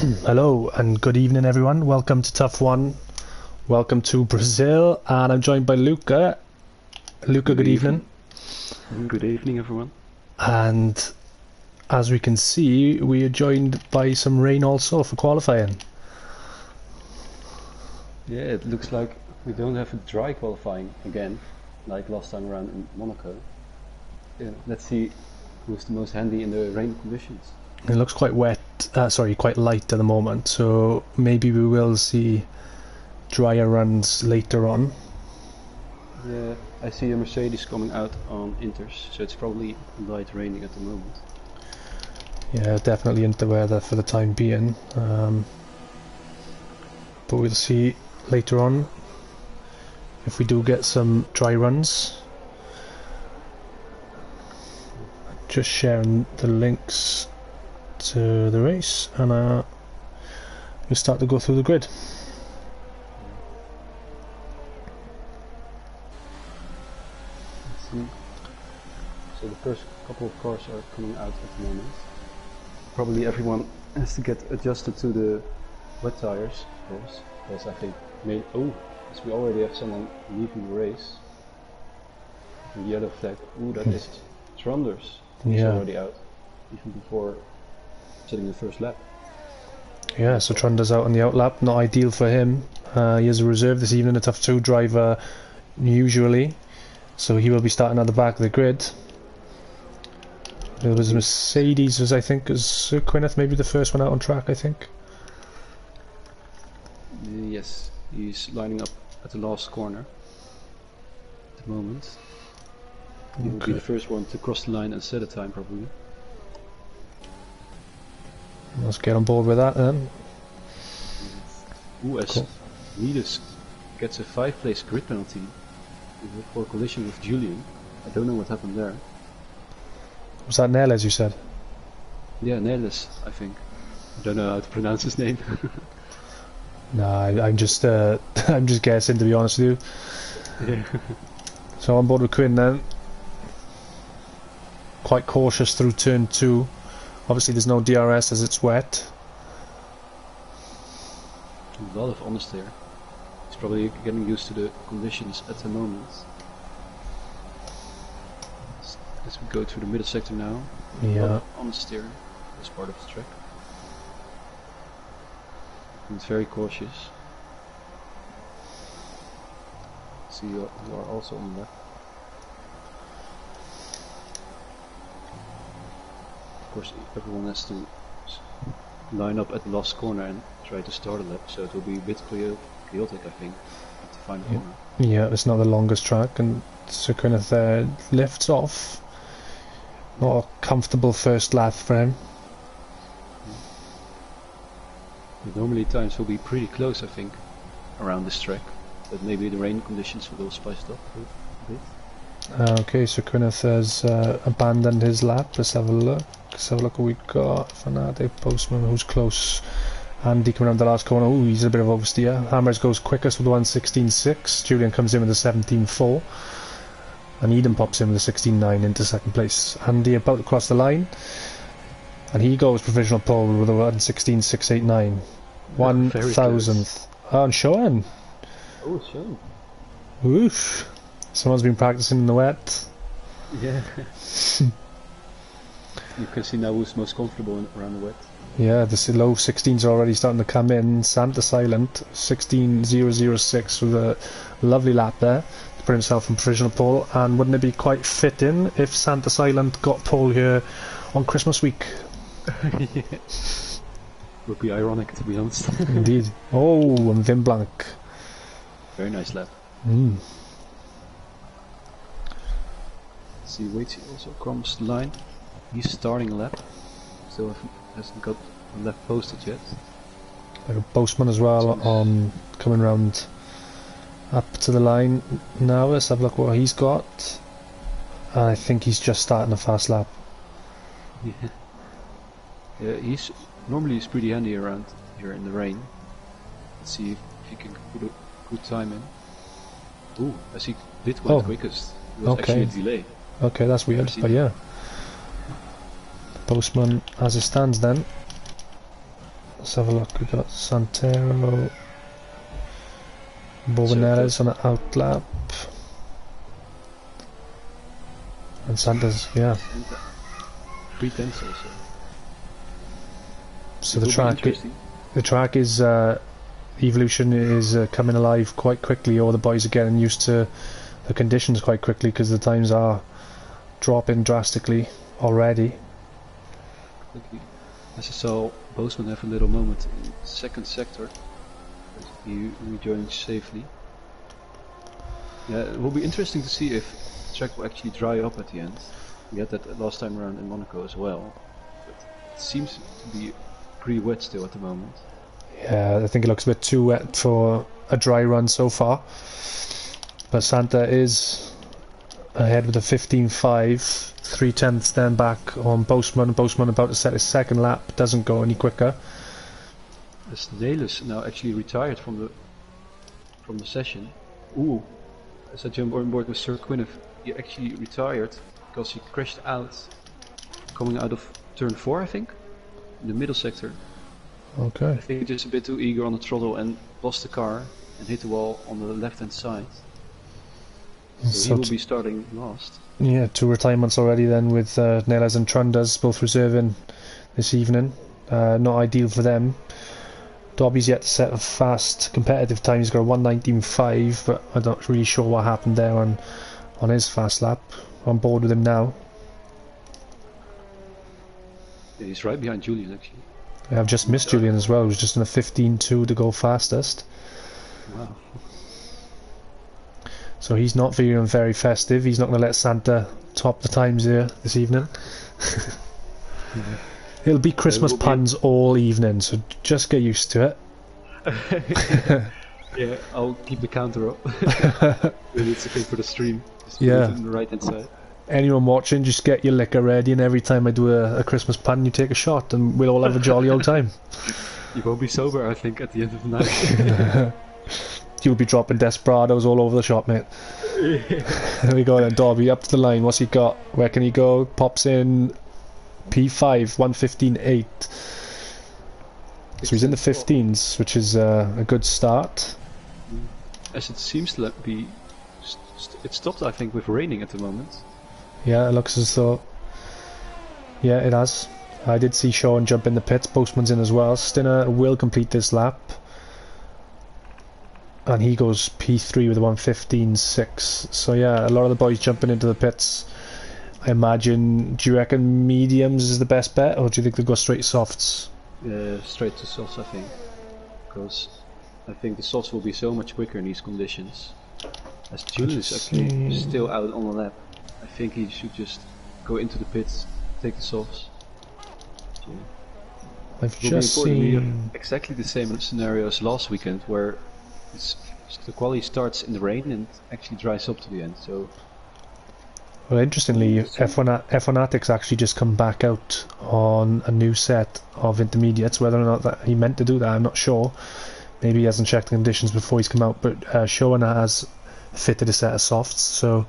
Hello and good evening everyone, welcome to TUF1, welcome to Brazil, and I'm joined by Luca. Luca, good evening. Good evening everyone. And as we can see, we are joined by some rain also for qualifying. Yeah, it looks like we don't have a dry qualifying again, like last time around in Monaco. Yeah, let's see who's the most handy in the rain conditions. It looks quite wet, quite light at the moment, so maybe we will see drier runs later on. Yeah, I see a Mercedes coming out on Inters, so it's probably light raining at the moment. Yeah, definitely into weather for the time being, but we'll see later on if we do get some dry runs. Just sharing the links to the race, and we'll start to go through the grid. Let's see. So the first couple of cars are coming out at the moment. Probably everyone has to get adjusted to the wet tires, of course, because I think as we already have someone leaving the race. The yellow flag. Ooh, that is Tronders. He's already out, even before sitting the first lap. Yeah, so Trundle's out on the outlap, not ideal for him. He is a reserve this evening, a TUF2 driver usually, so he will be starting at the back of the grid. There was a Mercedes, I think, as Quineth, maybe the first one out on track, I think. Yes, he's lining up at the last corner at the moment. He will be the first one to cross the line and set a time, probably. Let's get on board with that then. Ooh, as Midas gets a 5-place grid penalty for collision with Julian. I don't know what happened there. Was that Neles, you said? Yeah, Neles, I think. I don't know how to pronounce his name. Nah, I'm just I'm just guessing, to be honest with you. Yeah. So on board with Quinn then. Quite cautious through turn 2. Obviously there's no DRS as it's wet. A lot of understeer. He's probably getting used to the conditions at the moment. As we go through the middle sector now. Yeah. A lot of understeer as part of the track. He's very cautious. See you are also on left. Of course, everyone has to line up at the last corner and try to start a lap, so it will be a bit chaotic, I think, at the final corner. Yeah, it's not the longest track, and so kind of lifts off. Not a comfortable first lap for him. But normally times will be pretty close, I think, around this track, but maybe the rain conditions will spice it up a bit. Okay, so Quineth has abandoned his lap. Let's have a look. Let's have a look what we got. Fanade Postman, who's close. Andy coming around the last corner. Ooh, he's a bit of oversteer. Hammers goes quickest with the 1:16.6. Julian comes in with a 17.4. And Eden pops in with a 16.9 into second place. Andy about to cross the line. And he goes provisional pole with a 1:16.689. 1,000th. Oh, and Sean. Oh, Sean. Whoosh. Someone's been practicing in the wet. Yeah. You can see now who's most comfortable around the wet. Yeah, the low 16s are already starting to come in. Santa Silent, 16.006 with a lovely lap there to put himself in provisional pole. And wouldn't it be quite fitting if Santa Silent got pole here on Christmas week? Yeah. Would be ironic, to be honest. Indeed. Oh, and Vim Blanc. Very nice lap. Mm. See, Waitsy also comes the line. He's starting a lap. Still hasn't got a lap posted yet. Like a Postman as well on coming round up to the line now. Let's have a look what he's got. I think he's just starting a fast lap. Yeah. Yeah, he's pretty handy around here in the rain. Let's see if he can put a good time in. Ooh, I see Bit went quickest. It was actually a delay. Okay, that's weird, but yeah. Postman as it stands then. Let's have a look. We've got Santero, Bobanellas on an out lap. And Santa's, yeah. 3/10 also. So the track is evolution is coming alive quite quickly. All the boys are getting used to the conditions quite quickly because the times are dropping drastically already. As I saw Boasman have a little moment in the second sector. He rejoined safely. Yeah, it will be interesting to see if the track will actually dry up at the end. We had that last time around in Monaco as well. But it seems to be pretty wet still at the moment. Yeah, I think it looks a bit too wet for a dry run so far. But Santa is ahead with a 15.5, 3/10 then back on Boasman. Boasman about to set his second lap, doesn't go any quicker. As Nelis now actually retired from the session. Ooh, as I jump on board with Sir Quinniff, he actually retired because he crashed out coming out of turn 4, I think, in the middle sector. Okay. I think just a bit too eager on the throttle and lost the car and hit the wall on the left hand side. So he will be starting last. Yeah, 2 retirements already then with Nelas and Trundas both reserving this evening. Not ideal for them. Dobby's yet to set a fast competitive time. He's got a 1:19.5, but I'm not really sure what happened there on his fast lap. On board with him now. Yeah, he's right behind Julian actually. Yeah, I've just missed Julian as well. He was just in a 15.2 to go fastest. Wow. So he's not feeling very festive. He's not going to let Santa top the times here this evening. It'll be Christmas puns all evening, so just get used to it. Yeah, I'll keep the counter up. It's okay for the stream. Just yeah. Put it on the right hand side. Anyone watching, just get your liquor ready, and every time I do a Christmas pun, you take a shot, and we'll all have a jolly old time. You won't be sober, I think, at the end of the night. You'll be dropping desperados all over the shop, mate. There we go then, Dobby up to the line. What's he got? Where can he go? Pops in P5, 1:15.8. So he's in the 15s, which is a good start. As it seems to be, it stopped, I think, with raining at the moment. Yeah, it looks as though. Yeah, it has. I did see Sean jump in the pits. Boastman's in as well. Stinner will complete this lap. And he goes P3 with a 1:15.6. So yeah, a lot of the boys jumping into the pits. I imagine, do you reckon mediums is the best bet, or do you think they'll go straight softs? Straight to softs, I think. Because I think the softs will be so much quicker in these conditions. As Julian is actually still out on the lap, I think he should just go into the pits, take the softs. So I've just seen exactly the same scenario as last weekend, where the quali starts in the rain and actually dries up to the end. So, well, interestingly, F1atics actually just come back out on a new set of intermediates. Whether or not that he meant to do that, I'm not sure. Maybe he hasn't checked the conditions before he's come out. But Shoana has fitted a set of softs, so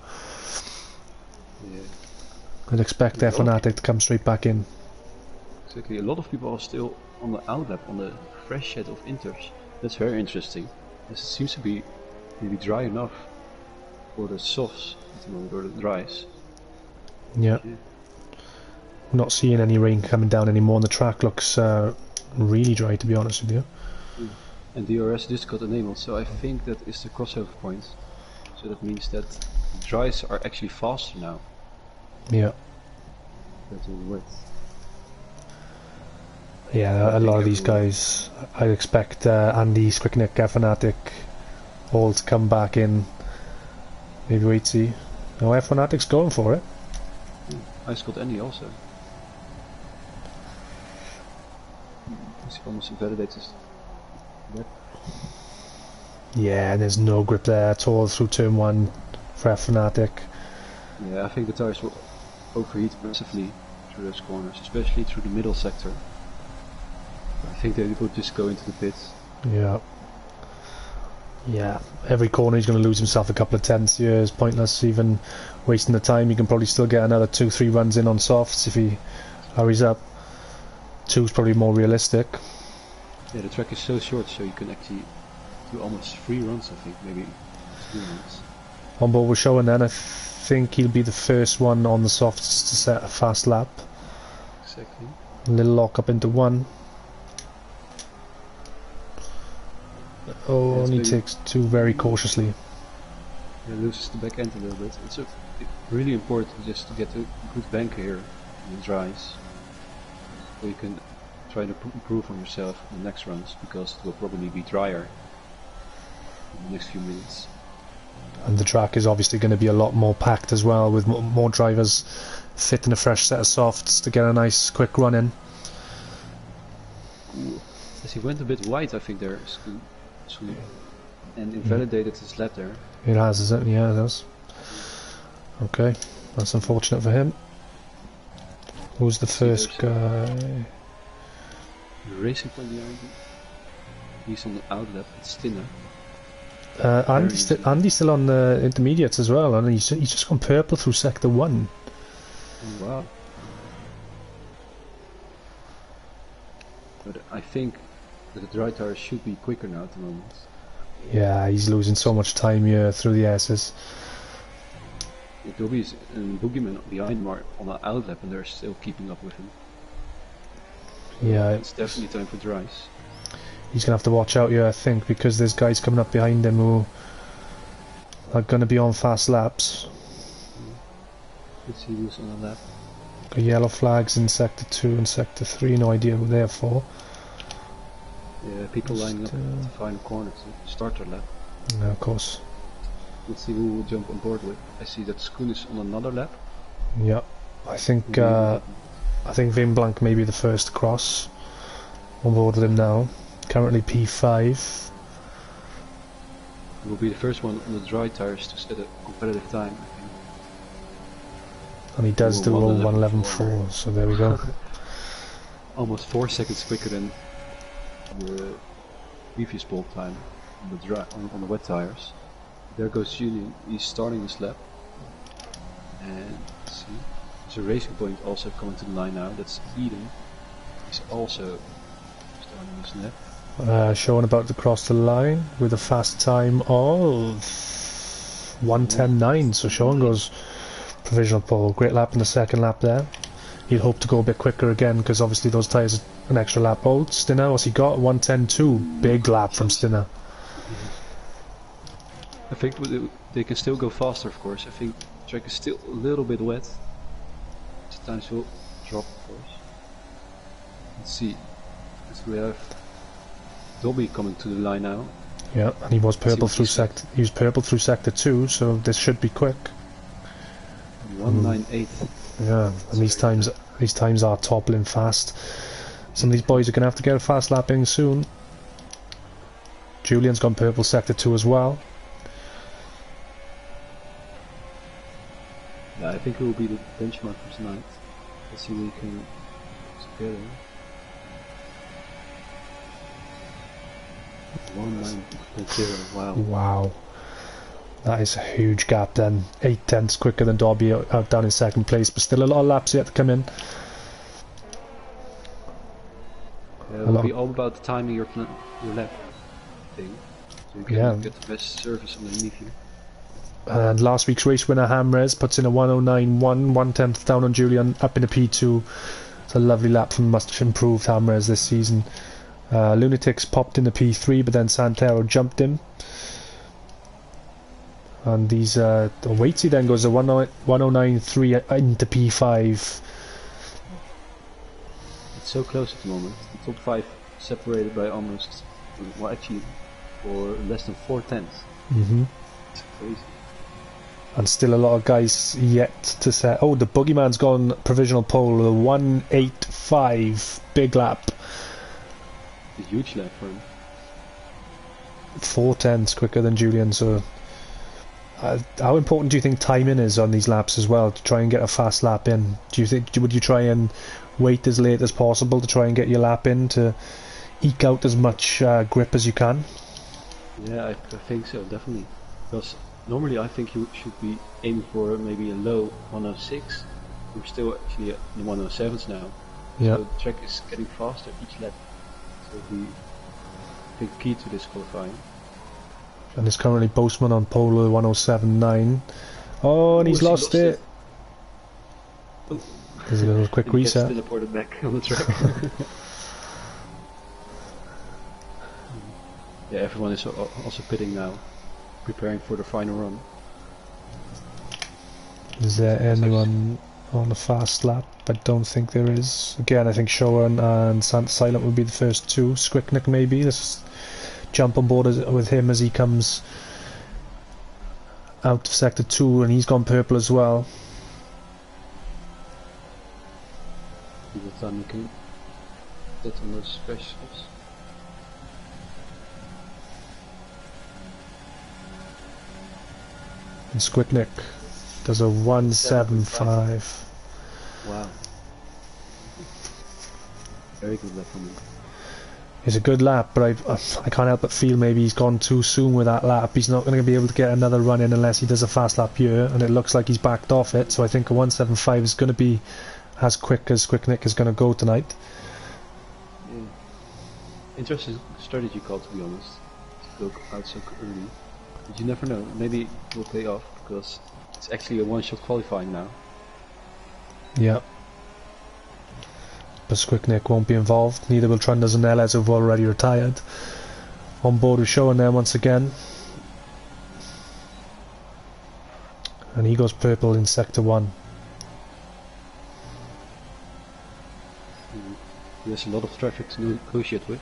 yeah. I'd expect F1atic to come straight back in. Exactly. A lot of people are still on the outlap on the fresh set of inters. That's very interesting. As it seems to be maybe dry enough for the softs at the moment, or the dries. Yeah. Not seeing any rain coming down anymore, and the track looks really dry, to be honest with you. And DRS just got enabled, so I think that is the crossover point. So that means that the dries are actually faster now. Yeah. That's all the wet. Yeah, a lot of these guys, I expect Andy, Skriknik, F1atic all to come back in. Maybe wait see. No, F1atic's going for it. I got Andy also. He's almost invalidated. Yep. Yeah, there's no grip there at all through turn 1 for F1atic. Yeah, I think the tires will overheat massively through those corners, especially through the middle sector. I think they will just go into the pits. Yeah. Yeah, every corner he's going to lose himself a couple of tenths here. It's pointless even wasting the time. He can probably still get another 2-3 runs in on softs if he hurries up. 2's probably more realistic. Yeah, the track is so short, so you can actually do almost 3 runs, I think, maybe 2 runs. On board we're showing then, I think he'll be the first one on the softs to set a fast lap. Exactly. A little lock up into 1. Oh, only takes 2 very cautiously. Yeah, loses the back end a little bit. It's really important just to get a good bank here in the dries, so you can try to improve on yourself in the next runs, because it will probably be drier in the next few minutes. And the track is obviously going to be a lot more packed as well, with more drivers fitting a fresh set of softs to get a nice quick run in. Ooh. As he went a bit wide, I think there, and invalidated his lap there. It has, is it? Yeah, it does. Okay, that's unfortunate for him. Who's the first guy? The racing point behind him. He's on the outlap, it's Stinner. Andy's still on the intermediates as well, and he's just gone purple through sector 1. Oh, wow. But I think that the dry tires should be quicker now at the moment. Yeah, he's losing so much time here through the S's. It will be a boogeyman behind Mark on the outlap, and they're still keeping up with him. Yeah, it's definitely time for dries. He's gonna have to watch out here, I think, because there's guys coming up behind him who are gonna be on fast laps. Let's see who's on the lap. Got yellow flags in sector 2 and sector 3. No idea who they're for. Yeah, people lining up at the final corner to start their lap. Yeah, of course. Let's see who will jump on board with. I see that Schoon is on another lap. Yeah, I think Vin Blanc may be the first to cross. On board with him now. Currently P5. He will be the first one on the dry tires to set a competitive time, I think. And he does do all 1:11.4, so there we go. Almost 4 seconds quicker than the previous pole time on the wet tires. There goes Julian, he's starting his lap. And let's see, there's a racing point also coming to the line now, that's Eden. He's also starting his lap. Sean about to cross the line with a fast time of 1:10.9, so Sean goes provisional pole. Great lap in the second lap there. He'd hope to go a bit quicker again, because obviously those tyres are an extra lap old. Stinner, what's he got? 1:10.2. Big lap from Stinner. I think they can still go faster, of course. I think the track is still a little bit wet. Sometimes will drop, of course. Let's see. We have Dobby coming to the line now. Yeah, and he was purple through sector 2, so this should be quick. 1:9.8. Yeah, and these times are toppling fast. Some of these boys are going to have to get a fast lap in soon. Julian's gone purple sector 2 as well. Yeah, I think it will be the benchmark for tonight. Let's see what we can put together. 1:9.0. Wow. Wow. That is a huge gap then. 8/10 quicker than Dobby out down in second place, but still a lot of laps yet to come in. Yeah, it will be all about the timing your lap thing. So you can get the best service underneath you. And last week's race winner Hamres puts in a 1:09.1, 1/10 down on Julian, up in a P2. It's a lovely lap from much improved Hamres this season. Lunatics popped in the P3, but then Santero jumped him. And these Waitsy then goes a 1:09.3 into P5. It's so close at the moment. The top 5 separated by almost, well, actually, for less than 4/10. It's crazy. And still a lot of guys yet to set. Oh, the Boogeyman's gone provisional pole, the 1:08.5, big lap. A huge lap for him. 4/10 quicker than Julian, so how important do you think timing is on these laps as well, to try and get a fast lap in? Would you try and wait as late as possible to try and get your lap in to eke out as much grip as you can? Yeah, I think so, definitely. Because normally I think you should be aiming for maybe a low 1:06. We're still actually at the 1:07s now. Yeah. So the track is getting faster each lap. So it'll be big key to this qualifying. And there's currently Boastman on pole with 107.9. Oh, and he's lost it. Oh. There's a little quick reset. He gets teleported back on the track. Yeah, everyone is also pitting now, preparing for the final run. Is there anyone on a fast lap? I don't think there is. Again, I think Showan and Santa Silent will be the first two. Squicknick maybe. Let's jump on board with him as he comes out of sector 2, and he's gone purple as well. See what time you can get on those specials. And Squicknick does a 175. Wow. Very good lap from him. It's a good lap, but I can't help but feel maybe he's gone too soon with that lap. He's not going to be able to get another run in unless he does a fast lap here, and it looks like he's backed off it, so I think a 175 is going to be as quick as Squicknick is going to go tonight. Yeah. Interesting strategy call, to be honest, to go out so early. But you never know, maybe it will pay off, because it's actually a one-shot qualifying now. Yeah. But Squicknick won't be involved, neither will Trunders and Neles, who've already retired. On board with Showan there once again. And he goes purple in sector 1. There's a lot of traffic to negotiate with.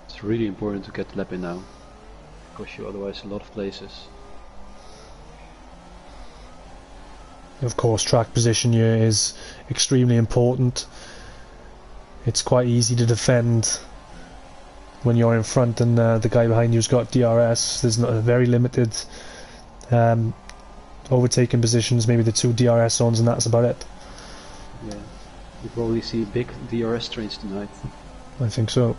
It's really important to get the lap in now, because you otherwise a lot of places. Of course, track position here is extremely important. It's quite easy to defend when you're in front and the guy behind you's got DRS. There's not a very limited overtaking positions, maybe the 2 DRS zones, and that's about it. Yeah, you probably see big DRS trains tonight. I think so.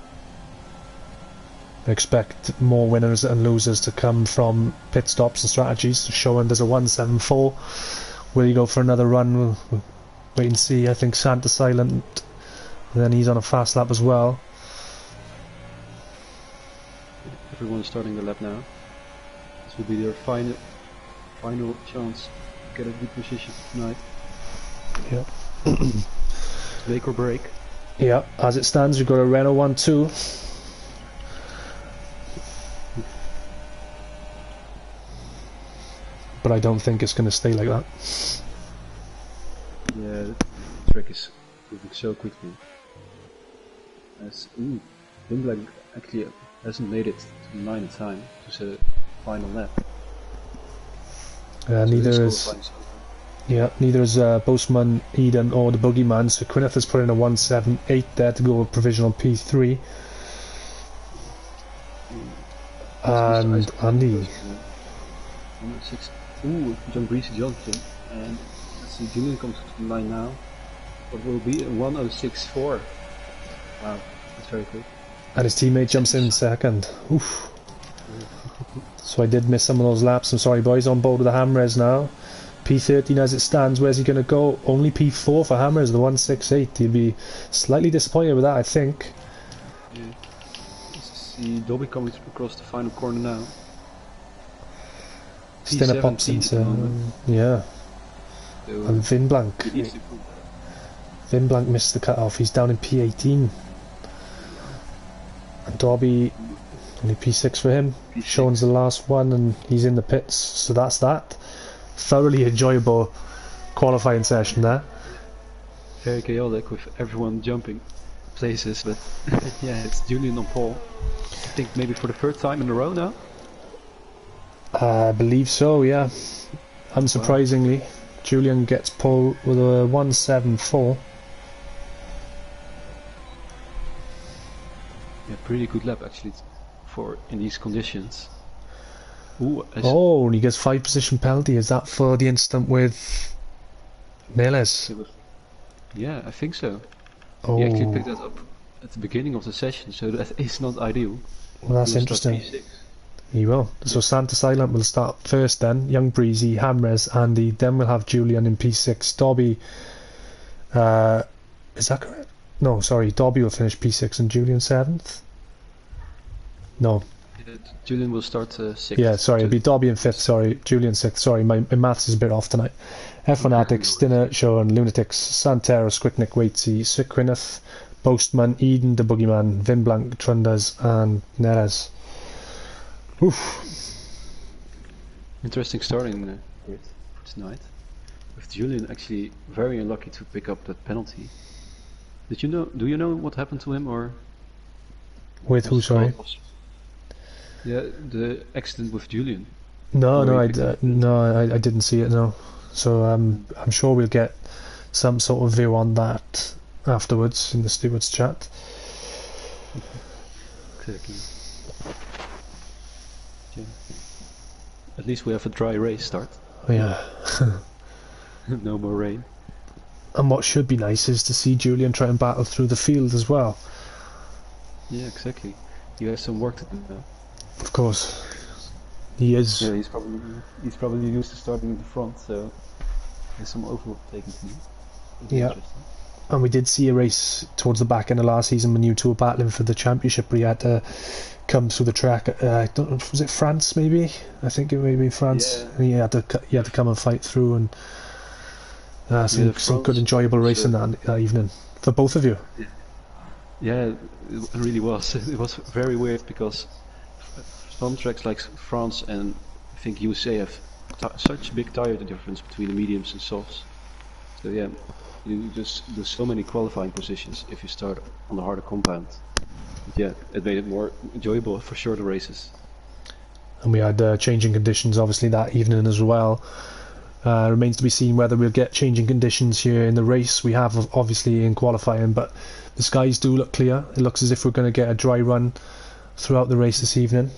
I expect more winners and losers to come from pit stops and strategies. Showing there's a 174. Will he go for another run? We'll wait and see. I think Santa Silent, then he's on a fast lap as well. Everyone's starting the lap now. This will be their final chance to get a good position tonight. Yeah. Make or break. Yeah, as it stands, we've got a Renault 1-2. But I don't think it's going to stay like that. Yeah, the track is moving so quickly. Black actually hasn't made it to the line in time to set a final lap. Neither is Boastman, Eden or the Boogeyman, so Gwyneth has put in a 178 there to go with provisional P3. And Andy. John Breezy Johnson, and let's see, Julian comes to the line now. What will be a 106.4. Wow, that's very quick. And his teammate jumps in second. Oof. So I did miss some of those laps. I'm sorry, boys. On board with the Hamres now. P13 as it stands. Where's he going to go? Only P4 for Hamres, the 168. He'll be slightly disappointed with that, I think. Yeah. Let's see Dobby coming across the final corner now. Stinner pops into, yeah. And Vinblank. Vinblank missed the cut-off. He's down in P18. And Dobby, only P6 for him. Sean's the last one, and he's in the pits. So that's that. Thoroughly enjoyable qualifying session there. Very chaotic with everyone jumping places, but yeah, it's Julian on pole. I think maybe for the third time in a row now. I believe so, yeah. Unsurprisingly, wow. Julian gets pole with a 174. Yeah, pretty good lap actually for in these conditions. Ooh, oh, and he gets 5 position penalty. Is that for the incident with Neles? Yeah, I think so. Oh. He actually picked that up at the beginning of the session, so that is not ideal. Well, that's interesting. He will. So Santa Silent will start first then. Young Breezy, Hamres, Andy. Then we'll have Julian in P6. Dobby Is that correct? No, sorry, Dobby will finish P6 and Julian 7th. No. Julian will start 6th. Yeah, sorry, it'll be Dobby in 5th, sorry, Julian 6th, sorry, my maths is a bit off tonight. F1atics, Dinner, Sean, Lunatics, Santero, Squicknick, Waitsy, Sikwyneth, Postman, Eden, the Boogeyman, Vinblank, Trundas, and Neres. Oof. Interesting starting grid for tonight. With Julian actually very unlucky to pick up that penalty. Did you know? Do you know what happened to him, or? With who? Sorry. Yeah, the accident with Julian. No, I didn't see it. No, so I'm sure we'll get some sort of view on that afterwards in the stewards chat. Exactly. Yeah. At least we have a dry race start. Oh, yeah. No more rain. And what should be nice is to see Julian try and battle through the field as well. Yeah, exactly. He has some work to do now. Of course, he is. Yeah, he's probably used to starting in the front, so there's some overtaking to do. Yeah. And we did see a race towards the back end of last season when you two were battling for the championship, where he had to come through the track. I don't know, was it France maybe? I think it may be France. Yeah. And he had to come and fight through, and some good enjoyable racing that evening for both of you. Yeah, it really was. It was very weird because some tracks like France and I think USA have such a big tire difference between the mediums and softs. So yeah, you just do so many qualifying positions if you start on the harder compound. But yeah, it made it more enjoyable for shorter races. And we had changing conditions obviously that evening as well. Remains to be seen whether we'll get changing conditions here in the race. We have obviously in qualifying, but the skies do look clear. It looks as if we're going to get a dry run throughout the race this evening.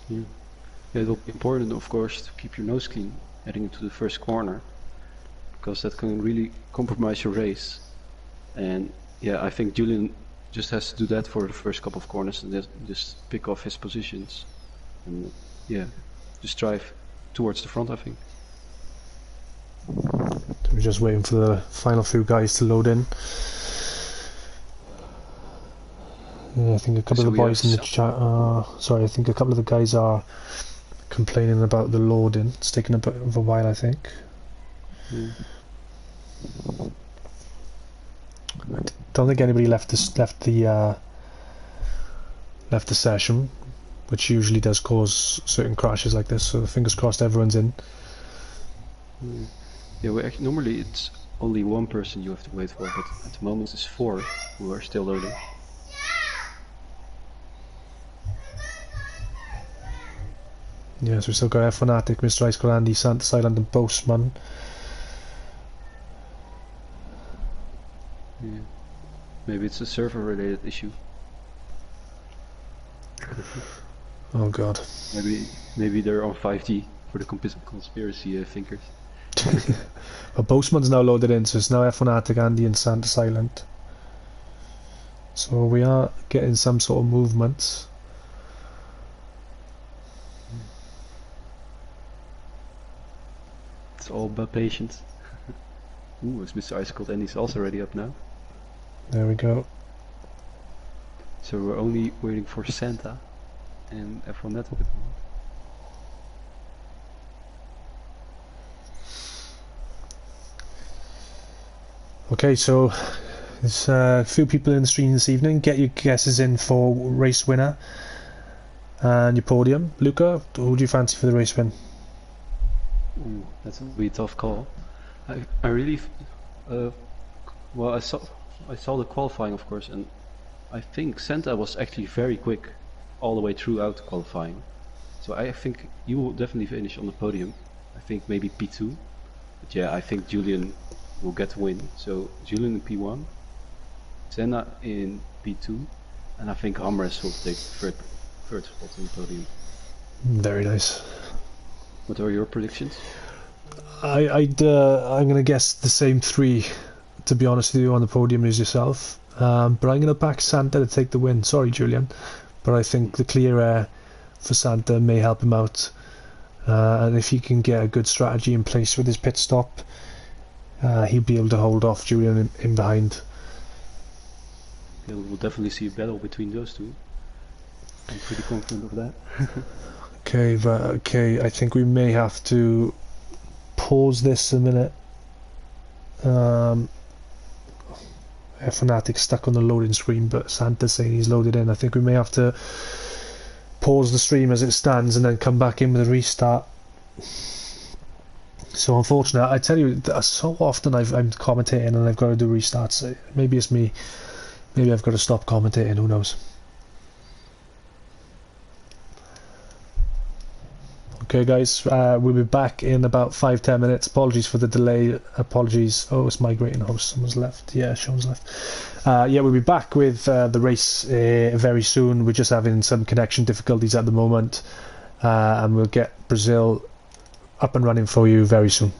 Yeah, it will be important, of course, to keep your nose clean heading into the first corner, because that can really compromise your race. And yeah, I think Julian just has to do that for the first couple of corners and then just pick off his positions. And yeah, just drive towards the front, I think. We're just waiting for the final few guys to load in. Yeah, I think a couple of the boys in the chat sorry, I think a couple of the guys are complaining about the loading. It's taking a bit of a while, I think. Mm. I don't think anybody left the session, which usually does cause certain crashes like this, so fingers crossed everyone's in. Mm. Yeah, normally it's only one person you have to wait for, but at the moment it's 4 who are still loading. Yes, we still got F1atic, Mr. Ice Cold Andy, Santa Silent and Postman. Yeah. Maybe it's a server related issue. Oh god. Maybe they're on 5G for the conspiracy thinkers. Well, Postman's now loaded in, so it's now F1atic, Andy and Santa Silent. So we are getting some sort of movement. It's all about patience. Ooh, it's Mr. Ice Cold Andy's also ready up now. There we go. So we're only waiting for Santa and F1 Net at the moment. Okay, so there's a few people in the stream this evening. Get your guesses in for race winner and your podium. Luca, who do you fancy for the race win? Ooh, that's a really tough call. I really, well, I saw the qualifying, of course, and I think Santa was actually very quick all the way throughout qualifying. So I think he will definitely finish on the podium. I think maybe P2. But yeah, I think Julian will get the win. So Julian in P1, Senna in P2, and I think Hamres will take third spot on the podium. Very nice. What are your predictions? I'm gonna guess the same 3, to be honest with you, on the podium as yourself. But I'm gonna back Santa to take the win. Sorry, Julian, but I think the clear air for Santa may help him out, and if he can get a good strategy in place with his pit stop, he'll be able to hold off Julian in behind. Yeah, we'll definitely see a battle between those two. I'm pretty confident of that. Okay, I think we may have to pause this a minute. Fanatic's stuck on the loading screen, but Santa's saying he's loaded in. I think we may have to pause the stream as it stands and then come back in with a restart. So unfortunately, I tell you, so often I'm commentating and I've got to do restarts. Maybe it's me. Maybe I've got to stop commentating, who knows. Okay guys, we'll be back in about 5-10 minutes. Apologies for the delay. Apologies. Oh, it's migrating host. Someone's left. Yeah, Sean's left. Yeah, we'll be back with the race very soon. We're just having some connection difficulties at the moment. And we'll get Brazil up and running for you very soon.